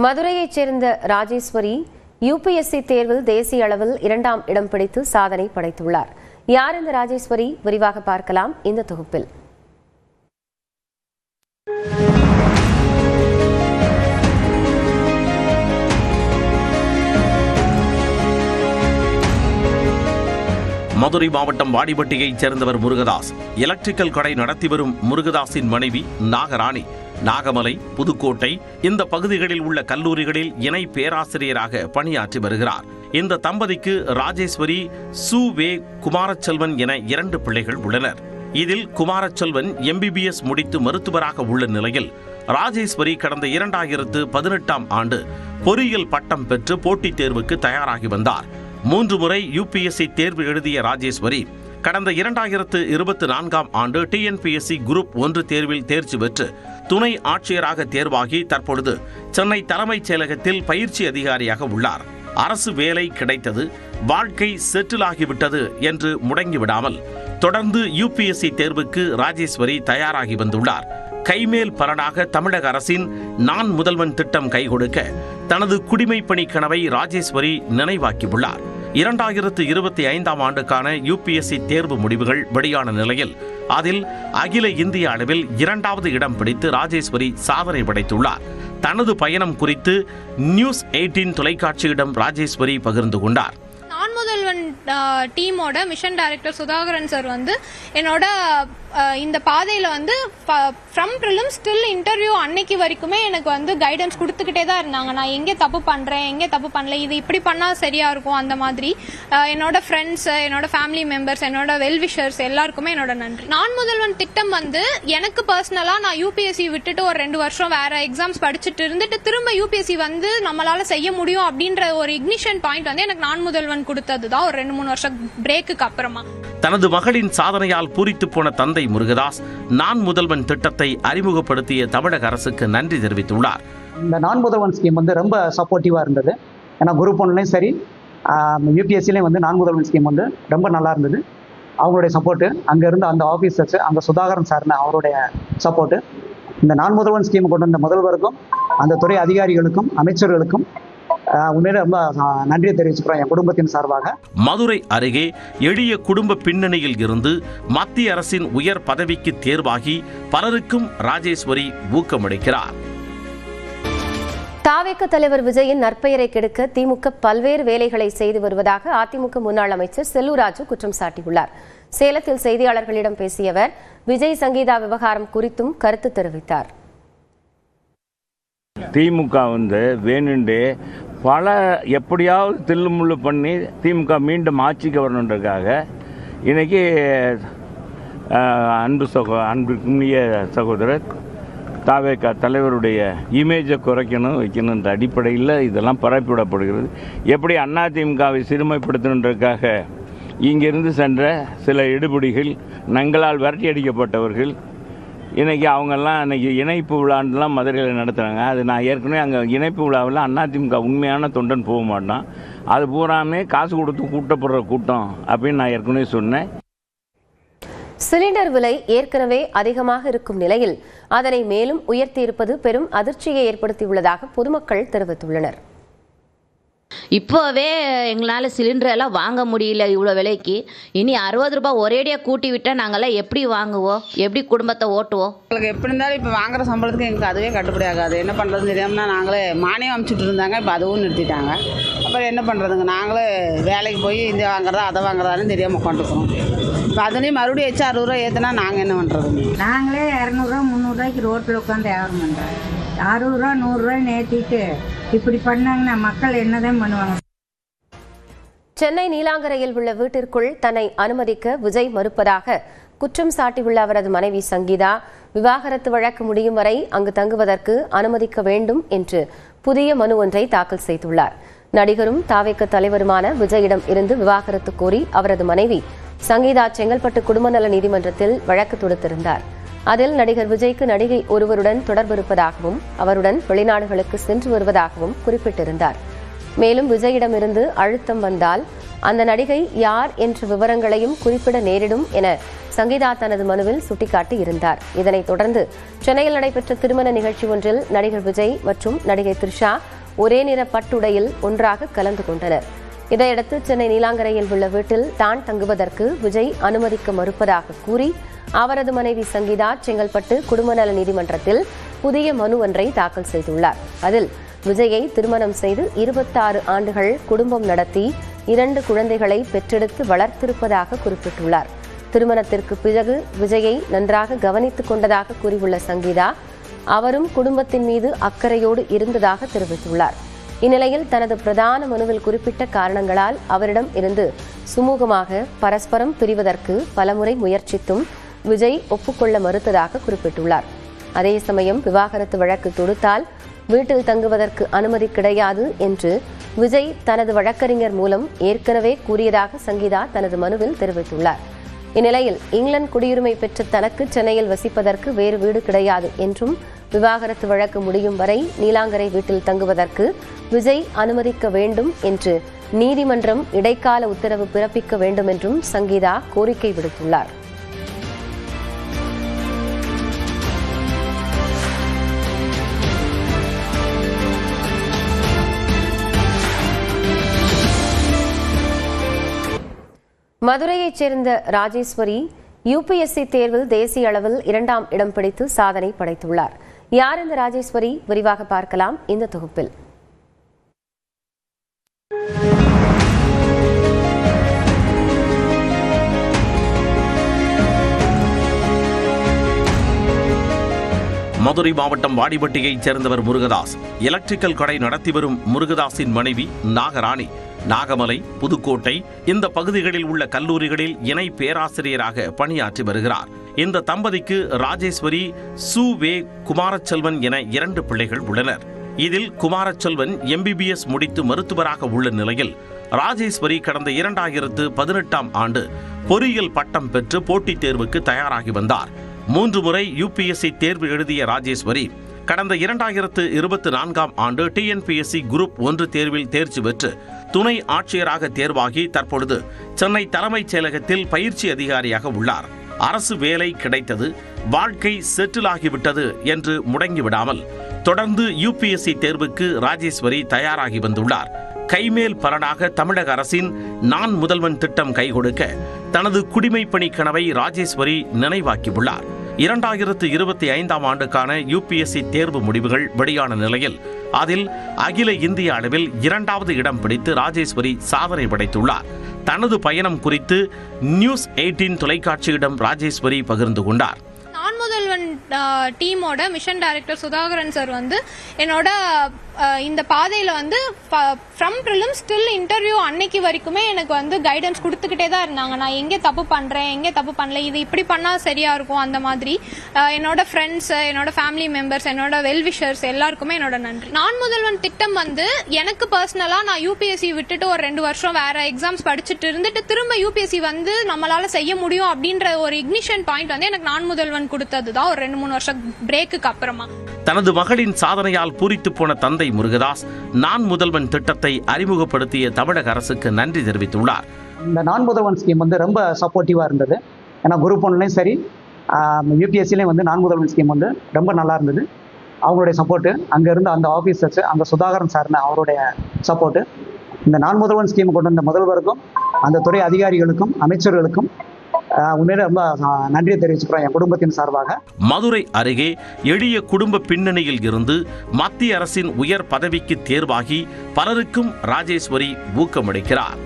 மதுரையைச் சேர்ந்த ராஜேஸ்வரி யுபிஎஸ்சி தேர்வில் தேசிய அளவில் 2ஆம் இடம் பிடித்து சாதனை படைத்துள்ளார். யார் இந்த ராஜேஸ்வரி? விரிவாக பார்க்கலாம் இந்த தொகுப்பில். மதுரை மாவட்டம் வாடிப்பட்டியைச் சேர்ந்தவர் முருகதாஸ். எலக்ட்ரிக்கல் கடை நடத்தி வரும் முருகதாஸின் மனைவி நாகராணி நாகமலை, புதுக்கோட்டை இந்த பகுதிகளில் உள்ள கல்லூரிகளில் இணை பேராசிரியராக பணியாற்றி வருகிறார். இந்த தம்பதிக்கு ராஜேஸ்வரி, சு.வே. குமாரச்செல்வன் என 2 பிள்ளைகள் உள்ளனர். இதில் குமாரச்செல்வன் MBBS முடித்து மருத்துவராக உள்ள நிலையில் ராஜேஸ்வரி கடந்த 2018ஆம் ஆண்டு பொறியியல் பட்டம் பெற்று போட்டித் தேர்வுக்கு தயாராகி வந்தார். 3 முறை UPSC தேர்வு எழுதிய ராஜேஸ்வரி கடந்த 2024ஆம் ஆண்டு TNPSC குரூப் 1 தேர்வில் தேர்ச்சி பெற்று துணை ஆட்சியராக தேர்வாகி தற்பொழுது சென்னை தலைமைச் செயலகத்தில் பயிற்சி அதிகாரியாக உள்ளார். அரசு வேலை கிடைத்தது, வாழ்க்கை செட்டில் ஆகிவிட்டது என்று முடங்கிவிடாமல் தொடர்ந்து UPSC தேர்வுக்கு ராஜேஸ்வரி தயாராகி வந்துள்ளார். கைமேல் பலனாக தமிழக அரசின் நான் முதல்வன் திட்டம் கைகொடுக்க தனது குடிமைப்பணி கனவை ராஜேஸ்வரி நினைவாக்கியுள்ளார். 2025ஆம் ஆண்டுக்கான UPSC தேர்வு முடிவுகள் வெளியான நிலையில் அதில் அகில இந்திய அளவில் 2வது இடம் பிடித்து ராஜேஸ்வரி சாதனை படைத்துள்ளார். தனது பயணம் குறித்து நியூஸ் 18 தொலைக்காட்சியிடம் ராஜேஸ்வரி பகிர்ந்து கொண்டார். நான் முதல்வன் டீமோட மிஷன் டைரக்டர் சுதாகரன் சார் என்னோட இந்த பாதையில ஃப்ரம் ப்ரிலிம்ஸ் ஸ்டில் இன்டர்வியூ அன்னைக்கு வரைக்குமே எனக்கு கைடன்ஸ் கொடுத்துக்கிட்டே தான் இருந்தாங்க. நான் எங்கே தப்பு பண்றேன், எங்கே தப்பு பண்ணல, இது இப்படி பண்ணா சரியா இருக்கும், அந்த மாதிரி என்னோட ஃப்ரெண்ட்ஸ், என்னோட ஃபேமிலி மெம்பர்ஸ், என்னோட வெல்விஷர்ஸ் எல்லாருக்குமே என்னோட நன்றி. நான் முதல்வன் திட்டம் எனக்கு பர்சனலா நான் UPSC விட்டுட்டு ஒரு 2 வருஷம் வேற எக்ஸாம்ஸ் படிச்சுட்டு இருந்துட்டு திரும்ப UPSC நம்மளால செய்ய முடியும் அப்படின்ற ஒரு இக்னிஷன் பாயிண்ட் எனக்கு நான் முதல்வன் கொடுத்ததுதான் ஒரு 2-3 வருஷம் பிரேக்குக்கு அப்புறமா. தனது மகளின் சாதனையால் பூரித்து போன தந்தை முருகதாஸ் நான் முதல்வன் திட்டத்தை அறிமுகப்படுத்திய தமிழக அரசுக்கு நன்றி தெரிவித்துள்ளார். இந்த நான் முதல்வன் ஸ்கீம் ரொம்ப சப்போர்ட்டிவா இருந்தது. ஏன்னா குரூப் 1லையும் சரி UPSCலையும் நான் முதல்வன் ஸ்கீம் ரொம்ப நல்லா இருந்தது. அவங்களுடைய சப்போர்ட்டு, அங்கே இருந்த அந்த ஆஃபீஸர்ஸ், அந்த சுதாகரன் சார்னு அவருடைய சப்போர்ட்டு, இந்த நான் முதல்வன் ஸ்கீம் கொண்டு வந்த முதல்வருக்கும் அந்த துறை அதிகாரிகளுக்கும் அமைச்சர்களுக்கும் உண்மையிலே ரொம்ப நன்றியை தெரிவிச்சுக்கிறோம் என் குடும்பத்தின் சார்பாக. மதுரை அருகே எளிய குடும்ப பின்னணியில் இருந்து மத்திய அரசின் உயர் பதவிக்கு தேர்வாகி பலருக்கும் ராஜேஸ்வரி ஊக்கமளிக்கிறார். தாவேக தலைவர் விஜயின் நற்பெயரை கெடுக்க திமுக பல்வேறு வேலைகளை செய்து வருவதாக அதிமுக முன்னாள் அமைச்சர் செல்லூர் ராஜு குற்றம் சாட்டியுள்ளார். சேலத்தில் செய்தியாளர்களிடம் பேசிய அவர் விஜய் சங்கீதா விவகாரம் குறித்தும் கருத்து தெரிவித்தார். திமுக வேணுண்டே பல எப்படியாவது தில்லுமுள்ளு பண்ணி திமுக மீண்டும் ஆட்சிக்கு வரணுன்றதுக்காக இன்னைக்கு அன்புக்குரிய சகோதரர் தாவேக தலைவருடைய இமேஜை வைக்கணுன்ற அடிப்படையில் இதெல்லாம் பரப்பிவிடப்படுகிறது. எப்படி அதிமுகவை சிறுமைப்படுத்தணுன்றதுக்காக இங்கிருந்து சென்ற சில எடுபிடிகள், நங்களால் விரட்டி அடிக்கப்பட்டவர்கள், இன்றைக்கி அவங்கெல்லாம் இன்றைக்கி இணைப்பு விழான்லாம் மதுரையில் நடத்துகிறாங்க. அது நான் ஏற்கனவே அங்கே இணைப்பு விழாவில் அதிமுக உண்மையான தொண்டன் போக மாட்டான், அது பூராமே காசு கொடுத்து கூட்டப்படுற கூட்டம் அப்படின்னு நான் ஏற்கனவே சொன்னேன். சிலிண்டர் விலை ஏற்கனவே அதிகமாக இருக்கும் நிலையில் அதனை மேலும் உயர்த்தியிருப்பது பெரும் அதிர்ச்சியை ஏற்படுத்தியுள்ளதாக பொதுமக்கள் தெரிவித்துள்ளனர். இப்போவே எங்களால் சிலிண்டர் எல்லாம் வாங்க முடியல இவ்வளோ விலைக்கு. இனி 60 ரூபாய் ஒரேடியாக கூட்டி விட்டால் நாங்கள்லாம் எப்படி வாங்குவோம், எப்படி குடும்பத்தை ஓட்டுவோம்? எங்களுக்கு எப்படி இருந்தாலும் இப்போ வாங்குற சம்பளத்துக்கு எங்களுக்கு அதுவே கட்டுப்படி ஆகாது. என்ன பண்ணுறதுன்னு தெரியாமல்னா நாங்களே மானியம் அனுப்பிச்சுட்டு இருந்தாங்க, இப்போ அதுவும் நிறுத்திட்டாங்க. அப்புறம் என்ன பண்ணுறதுங்க, நாங்களே வேலைக்கு போய் இந்த வாங்குறதா அதை வாங்குறதான்னு தெரியாமல் உட்காந்துக்கிறோம். இப்போ அதுலேயும் மறுபடியும் 60 ரூபா ஏற்றினா நாங்கள் என்ன பண்ணுறதுங்க? நாங்களே 200 300 ரோட்டில் உட்காந்து வியாபாரம் பண்ணுறோம். 60 ரூபா 100 ரூபாய் ஏற்றிட்டு இப்படி பண்ணாங்கன்னா மக்கள் என்னதான் பண்ணுவாங்க? சென்னை நீலாங்கரையில் உள்ள வீட்டிற்குள் தன்னை அனுமதிக்க விஜய் மறுப்பதாக குற்றம் சாட்டியுள்ள அவரது மனைவி சங்கீதா, விவாகரத்து வழக்கு முடியும் வரை அங்கு தங்குவதற்கு அனுமதிக்க வேண்டும் என்று புதிய மனு ஒன்றை தாக்கல் செய்துள்ளார். நடிகரும் தாவேக தலைவருமான விஜயிடம் இருந்து விவாகரத்து கோரி அவரது மனைவி சங்கீதா செங்கல்பட்டு குடும்ப நல நீதிமன்றத்தில் வழக்கு தொடுத்திருந்தார். அதில் நடிகர் விஜய்க்கு நடிகை ஒருவருடன் தொடர்பு இருப்பதாகவும் அவருடன் வெளிநாடுகளுக்கு சென்று வருவதாகவும் குறிப்பிட்டிருந்தார். மேலும் விஜயிடமிருந்து அழுத்தம் வந்தால் அந்த நடிகை யார் என்ற விவரங்களையும் குறிப்பிட நேரிடும் என சங்கீதா தனது மனுவில் சுட்டிக்காட்டி இருந்தார். இதனைத் தொடர்ந்து சென்னையில் நடைபெற்ற திருமண நிகழ்ச்சி ஒன்றில் நடிகர் விஜய் மற்றும் நடிகை த்ரிஷா ஒரே நிற பட்டுடையில் ஒன்றாக கலந்து கொண்டனர். இதையடுத்து சென்னை நீலாங்கரையில் உள்ள வீட்டில் தான் தங்குவதற்கு விஜய் அனுமதிக்க மறுப்பதாக கூறி அவரது மனைவி சங்கீதா செங்கல்பட்டு குடும்ப நல நீதிமன்றத்தில் புதிய மனு ஒன்றை தாக்கல் செய்துள்ளார். அதில் விஜயை திருமணம் செய்து 26 ஆண்டுகள் குடும்பம் நடத்தி 2 குழந்தைகளை பெற்றெடுத்து வளர்த்திருப்பதாக குறிப்பிட்டுள்ளார். திருமணத்திற்கு பிறகு விஜயை நன்றாக கவனித்துக் கொண்டதாக கூறியுள்ள சங்கீதா அவரும் குடும்பத்தின் மீது அக்கறையோடு இருந்ததாக தெரிவித்துள்ளார். இந்நிலையில் தனது பிரதான மனுவில் குறிப்பிட்ட காரணங்களால் அவரிடம் இருந்து சுமூகமாக பரஸ்பரம் பிரிவதற்கு பலமுறை முயற்சித்தும் விஜய் ஒப்புக்கொள்ள மறுத்ததாக குறிப்பிட்டுள்ளார். அதே சமயம் விவாகரத்து வழக்கு தொடுத்தால் வீட்டில் தங்குவதற்கு அனுமதி கிடையாது என்று விஜய் தனது வழக்கறிஞர் மூலம் ஏற்கனவே கூறியதாக சங்கீதா தனது மனுவில் தெரிவித்துள்ளார். இந்நிலையில் இங்கிலாந்து குடியுரிமை பெற்ற தனக்கு சென்னையில் வசிப்பதற்கு வேறு வீடு கிடையாது என்றும் விவாகரத்து வழக்கு முடியும் வரை நீலாங்கரை வீட்டில் தங்குவதற்கு விஜய் அனுமதிக்க வேண்டும் என்று நீதிமன்றம் இடைக்கால உத்தரவு பிறப்பிக்க வேண்டும் என்றும் சங்கீதா கோரிக்கை விடுத்துள்ளார். மதுரையைச் சேர்ந்த ராஜேஸ்வரி யுபிஎஸ்சி தேர்வில் தேசிய அளவில் 2ஆம் இடம் பிடித்து சாதனை படைத்துள்ளார். யார் இந்த ராஜேஸ்வரி? விரிவாக பார்க்கலாம் இந்த தொகுப்பில். மதுரை மாவட்டம் வாடிப்பட்டியைச் சேர்ந்தவர் முருகதாஸ். எலக்ட்ரிக்கல் கடை நடத்தி வரும் முருகதாஸின் மனைவி நாகராணி நாகமலை, புதுக்கோட்டை இந்த பகுதிகளில் உள்ள கல்லூரிகளில் இணை பேராசிரியராக பணியாற்றி வருகிறார். இந்த தம்பதிக்கு ராஜேஸ்வரி, சு.வே. குமாரச்செல்வன் என 2 பிள்ளைகள் உள்ளனர். இதில் குமாரச்செல்வன் MBBS முடித்து மருத்துவராக உள்ள நிலையில் ராஜேஸ்வரி கடந்த 2018ஆம் ஆண்டு பொறியியல் பட்டம் பெற்று போட்டித் தேர்வுக்கு தயாராகி வந்தார். 3 முறை UPSC தேர்வு எழுதிய ராஜேஸ்வரி கடந்த 2024ஆம் ஆண்டு TNPSC குரூப் 1 தேர்வில் தேர்ச்சி பெற்று துணை ஆட்சியராக தேர்வாகி தற்பொழுது சென்னை தலைமைச் செயலகத்தில் பயிற்சி அதிகாரியாக உள்ளார். அரசு வேலை கிடைத்தது, வாழ்க்கை செட்டில் ஆகிவிட்டது என்று முடங்கிவிடாமல் தொடர்ந்து UPSC தேர்வுக்கு ராஜேஸ்வரி தயாராகி வந்துள்ளார். கைமேல் பலனாக தமிழக அரசின் நான் முதல்வன் திட்டம் கைகொடுக்க தனது குடிமைப்பணி கனவை ராஜேஸ்வரி நினைவாக்கியுள்ளார். 2025ஆம் ஆண்டுக்கான UPSC தேர்வு முடிவுகள் வெளியான நிலையில் அதில் அகில இந்திய அளவில் 2வது இடம் பிடித்து ராஜேஸ்வரி சாதனை படைத்துள்ளார். தனது பயணம் குறித்து நியூஸ் 18 தொலைக்காட்சியிடம் ராஜேஸ்வரி பகிர்ந்து கொண்டார். நான் முதல்வன் டீமோட மிஷன் டைரக்டர் சுதாகரன் சார் வந்து என்னோட இந்த பாதையில் வந்து ஃப்ரம் ப்ரிலிம்ஸ் ஸ்டில் இன்டர்வியூ அன்னைக்கு வரைக்குமே எனக்கு வந்து கைடன்ஸ் கொடுத்துக்கிட்டே தான் இருந்தாங்க. நான் எங்கே தப்பு பண்ணுறேன், எங்கே தப்பு பண்ணல, இது இப்படி பண்ணால் சரியாக இருக்கும், அந்த மாதிரி என்னோட ஃப்ரெண்ட்ஸ், என்னோட ஃபேமிலி மெம்பர்ஸ், என்னோட வெல்விஷர்ஸ் எல்லாருக்குமே என்னோட நன்றி. நான் முதல்வன் திட்டம் வந்து எனக்கு பர்சனலாக நான் UPSC விட்டுட்டு ஒரு 2 வருஷம் வேற எக்ஸாம்ஸ் படிச்சுட்டு இருந்துட்டு திரும்ப UPSC வந்து நம்மளால செய்ய முடியும் அப்படின்ற ஒரு இக்னிஷன் பாயிண்ட் வந்து எனக்கு நான் முதல்வன் கொடுத்தது தான் ஒரு 2-3 வருஷம் பிரேக்குக்கு அப்புறமா. தனது மகளின் சாதனையால் பூரித்து போன தந்தை முருகதாஸ் நான் முதல்வன் திட்டத்தை அறிமுகப்படுத்திய தமிழக அரசுக்கு நன்றி தெரிவித்துள்ளார். இந்த நான் முதல்வன் ஸ்கீம் வந்து ரொம்ப சப்போர்ட்டிவாக இருந்தது. ஏன்னா குரூப் 1லையும் சரி UPSCலையும் வந்து நான் முதல்வன் ஸ்கீம் வந்து ரொம்ப நல்லா இருந்தது. அவங்களுடைய சப்போர்ட்டு, அங்கே இருந்த அந்த ஆஃபீஸர்ஸ், அந்த சுதாகரன் சார்ன அவருடைய சப்போர்ட்டு, இந்த நான் முதல்வன் ஸ்கீம் கொண்டு வந்த முதல்வருக்கும் அந்த துறை அதிகாரிகளுக்கும் அமைச்சர்களுக்கும் உண்மையிலே ரொம்ப நன்றியை தெரிவிச்சுக்கிறோம் என் குடும்பத்தின் சார்பாக. மதுரை அருகே எளிய குடும்ப பின்னணியில் இருந்து மத்திய அரசின் உயர் பதவிக்கு தேர்வாகி பலருக்கும் ராஜேஸ்வரி ஊக்கமளிக்கிறார்.